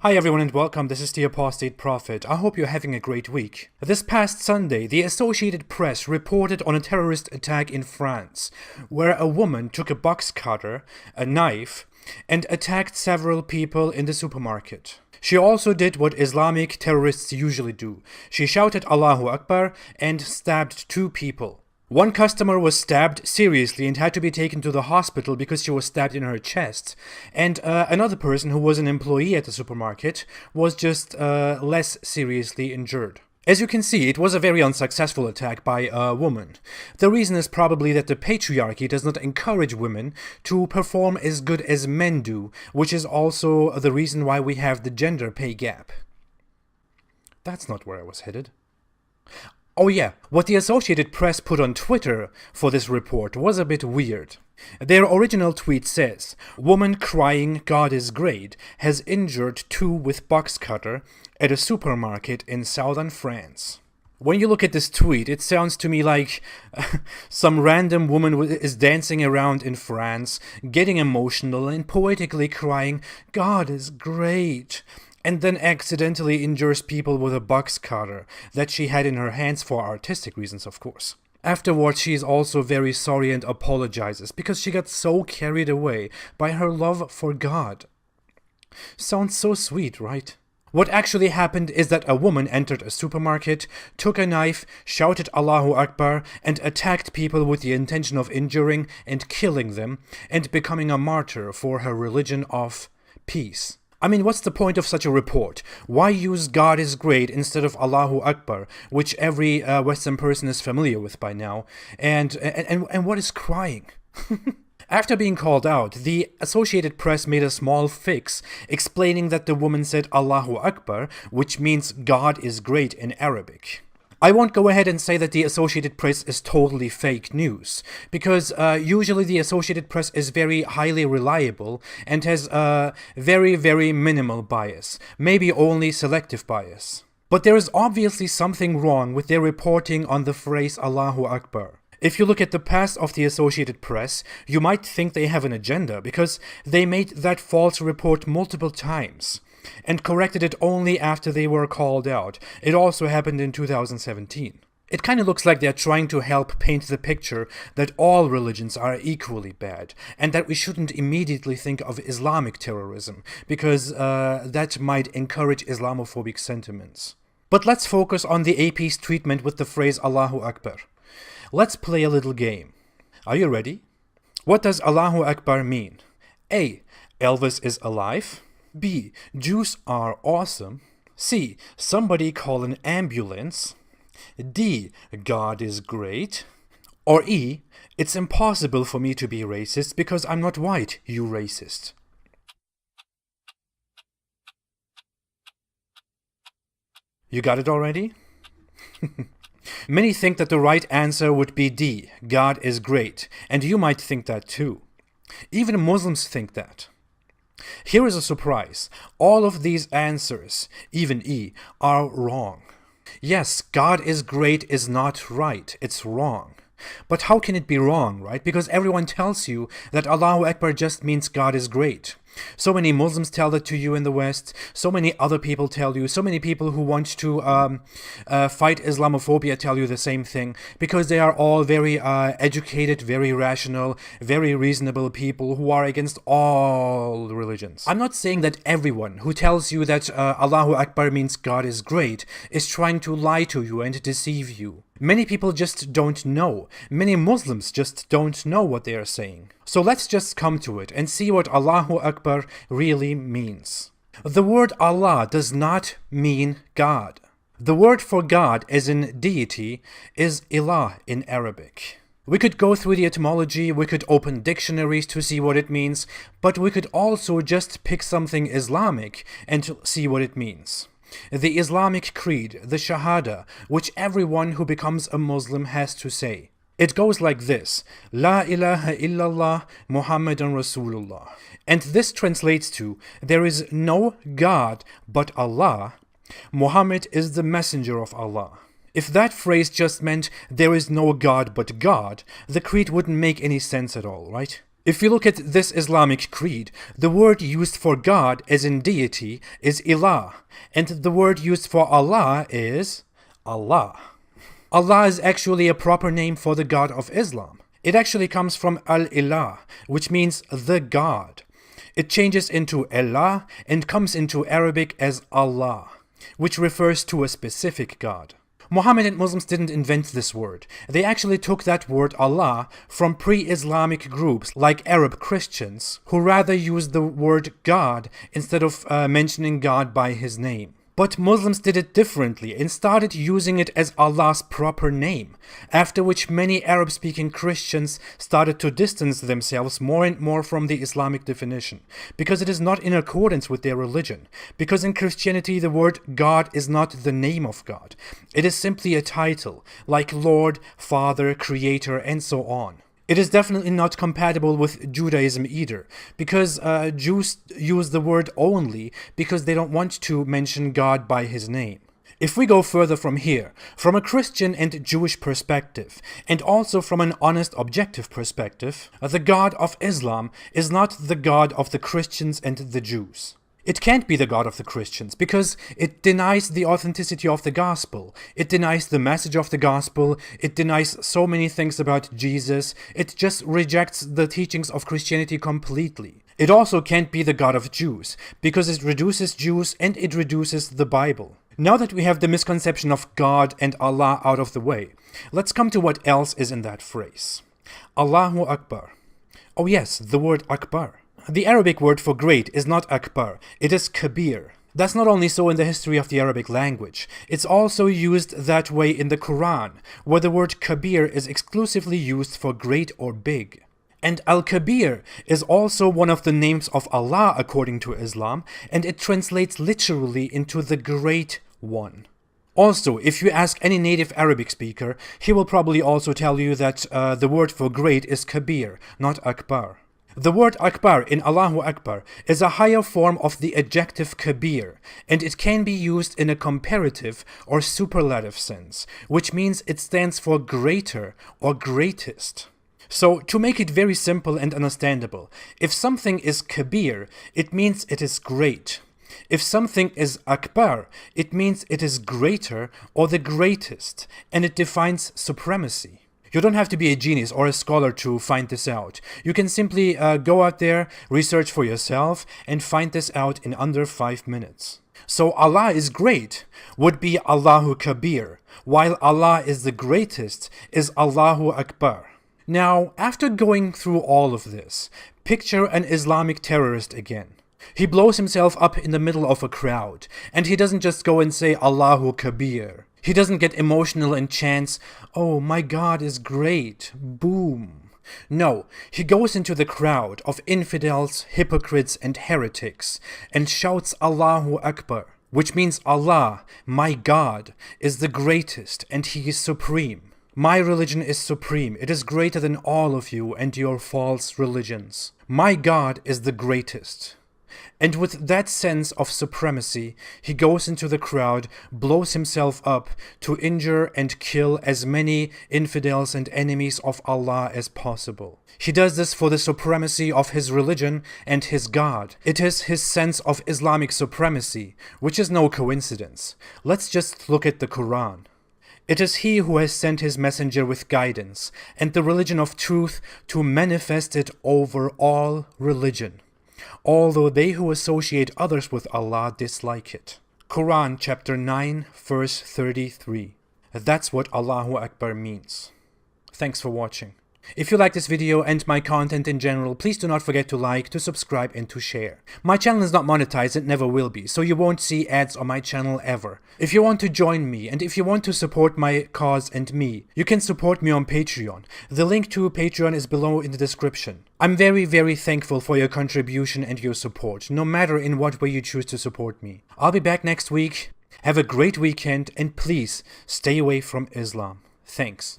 Hi everyone and welcome, this is the Apostate Prophet. I hope you're having a great week. This past Sunday, the Associated Press reported on a terrorist attack in France, where a woman took a box cutter, a knife, and attacked several people in the supermarket. She also did what Islamic terrorists usually do. She shouted Allahu Akbar and stabbed two people. One customer was stabbed seriously and had to be taken to the hospital because she was stabbed in her chest. And another person who was an employee at the supermarket was just less seriously injured. As you can see, it was a very unsuccessful attack by a woman. The reason is probably that the patriarchy does not encourage women to perform as good as men do, which is also the reason why we have the gender pay gap. That's not where I was headed. Oh yeah, what the Associated Press put on Twitter for this report was a bit weird. Their original tweet says, "Woman crying God is great has injured two with box cutter at a supermarket in southern France." When you look at this tweet, it sounds to me like some random woman is dancing around in France, getting emotional and poetically crying, "God is great," and then accidentally injures people with a box cutter that she had in her hands for artistic reasons, of course. Afterwards, she is also very sorry and apologizes because she got so carried away by her love for God. Sounds so sweet, right? What actually happened is that a woman entered a supermarket, took a knife, shouted Allahu Akbar, and attacked people with the intention of injuring and killing them, and becoming a martyr for her religion of peace. I mean, what's the point of such a report? Why use God is great instead of Allahu Akbar, which every Western person is familiar with by now? And what is crying? After being called out, the Associated Press made a small fix, explaining that the woman said Allahu Akbar, which means God is great in Arabic. I won't go ahead and say that the Associated Press is totally fake news, because usually the Associated Press is very highly reliable and has a very minimal bias, maybe only selective bias. But there is obviously something wrong with their reporting on the phrase Allahu Akbar. If you look at the past of the Associated Press, you might think they have an agenda, because they made that false report multiple times and corrected it only after they were called out. It also happened in 2017. It kind of looks like they're trying to help paint the picture that all religions are equally bad, and that we shouldn't immediately think of Islamic terrorism, because that might encourage Islamophobic sentiments. But let's focus on the AP's treatment with the phrase Allahu Akbar. Let's play a little game. Are you ready? What does Allahu Akbar mean? A. Elvis is alive. B. Jews are awesome. C. Somebody call an ambulance. D. God is great. Or E. It's impossible for me to be racist because I'm not white, you racist. You got it already? Many think that the right answer would be D. God is great, and you might think that too. Even Muslims think that. Here is a surprise. All of these answers, even E, are wrong. Yes, God is great is not right. It's wrong. But how can it be wrong, right? Because everyone tells you that Allahu Akbar just means God is great. So many Muslims tell that to you in the West. So many other people tell you. So many people who want to fight Islamophobia tell you the same thing. Because they are all very educated, very rational, very reasonable people who are against all religions. I'm not saying that everyone who tells you that Allahu Akbar means God is great is trying to lie to you and deceive you. Many people just don't know. Many Muslims just don't know what they are saying. So let's just come to it and see what Allahu Akbar really means. The word Allah does not mean God. The word for God, as in deity, is ilah in Arabic. We could go through the etymology, we could open dictionaries to see what it means, but we could also just pick something Islamic and see what it means. The Islamic creed, the Shahada, which everyone who becomes a Muslim has to say. It goes like this: La ilaha illallah Muhammadan Rasulullah. And this translates to, there is no God but Allah. Muhammad is the messenger of Allah. If that phrase just meant there is no God but God, the creed wouldn't make any sense at all, right? If you look at this Islamic creed, the word used for God as in deity is ilah, and the word used for Allah is Allah. Allah is actually a proper name for the God of Islam. It actually comes from al-ilah, which means the God. It changes into Allah and comes into Arabic as Allah, which refers to a specific God. Muhammad and Muslims didn't invent this word. They actually took that word Allah from pre-Islamic groups like Arab Christians, who rather used the word God instead of mentioning God by his name. But Muslims did it differently and started using it as Allah's proper name, after which many Arab-speaking Christians started to distance themselves more and more from the Islamic definition, because it is not in accordance with their religion. Because in Christianity the word God is not the name of God. It is simply a title, like Lord, Father, Creator, and so on. It is definitely not compatible with Judaism either, because Jews use the word only because they don't want to mention God by his name. If we go further from here, from a Christian and Jewish perspective, and also from an honest objective perspective, the God of Islam is not the God of the Christians and the Jews. It can't be the God of the Christians because it denies the authenticity of the gospel. It denies the message of the gospel. It denies so many things about Jesus. It just rejects the teachings of Christianity completely. It also can't be the God of Jews because it reduces Jews and it reduces the Bible. Now that we have the misconception of God and Allah out of the way, let's come to what else is in that phrase. Allahu Akbar. Oh yes, the word Akbar. The Arabic word for great is not Akbar, it is Kabir. That's not only so in the history of the Arabic language, it's also used that way in the Quran, where the word Kabir is exclusively used for great or big. And Al-Kabir is also one of the names of Allah according to Islam, and it translates literally into the Great One. Also, if you ask any native Arabic speaker, he will probably also tell you that the word for great is Kabir, not Akbar. The word Akbar in Allahu Akbar is a higher form of the adjective Kabir, and it can be used in a comparative or superlative sense, which means it stands for greater or greatest. So, to make it very simple and understandable, if something is Kabir, it means it is great. If something is Akbar, it means it is greater or the greatest, and it defines supremacy. You don't have to be a genius or a scholar to find this out. You can simply go out there, research for yourself, and find this out in under 5 minutes. So Allah is great would be Allahu Kabir, while Allah is the greatest is Allahu Akbar. Now, after going through all of this, picture an Islamic terrorist again. He blows himself up in the middle of a crowd, and he doesn't just go and say Allahu Kabir. He doesn't get emotional and chants, "Oh, my God is great, boom." No, he goes into the crowd of infidels, hypocrites, and heretics and shouts Allahu Akbar, which means Allah, my God, is the greatest and He is supreme. My religion is supreme. It is greater than all of you and your false religions. My God is the greatest. And with that sense of supremacy, he goes into the crowd, blows himself up to injure and kill as many infidels and enemies of Allah as possible. He does this for the supremacy of his religion and his God. It is his sense of Islamic supremacy, which is no coincidence. Let's just look at the Quran. It is He who has sent His messenger with guidance and the religion of truth to manifest it over all religion, although they who associate others with Allah dislike it. Quran chapter 9 verse 33. That's what Allahu Akbar means. Thanks for watching. If you like this video and my content in general, please do not forget to like, to subscribe, and to share. My channel is not monetized, it never will be, so you won't see ads on my channel ever. If you want to join me, and if you want to support my cause and me, you can support me on Patreon. The link to Patreon is below in the description. I'm very thankful for your contribution and your support, no matter in what way you choose to support me. I'll be back next week. Have a great weekend, and please stay away from Islam. Thanks.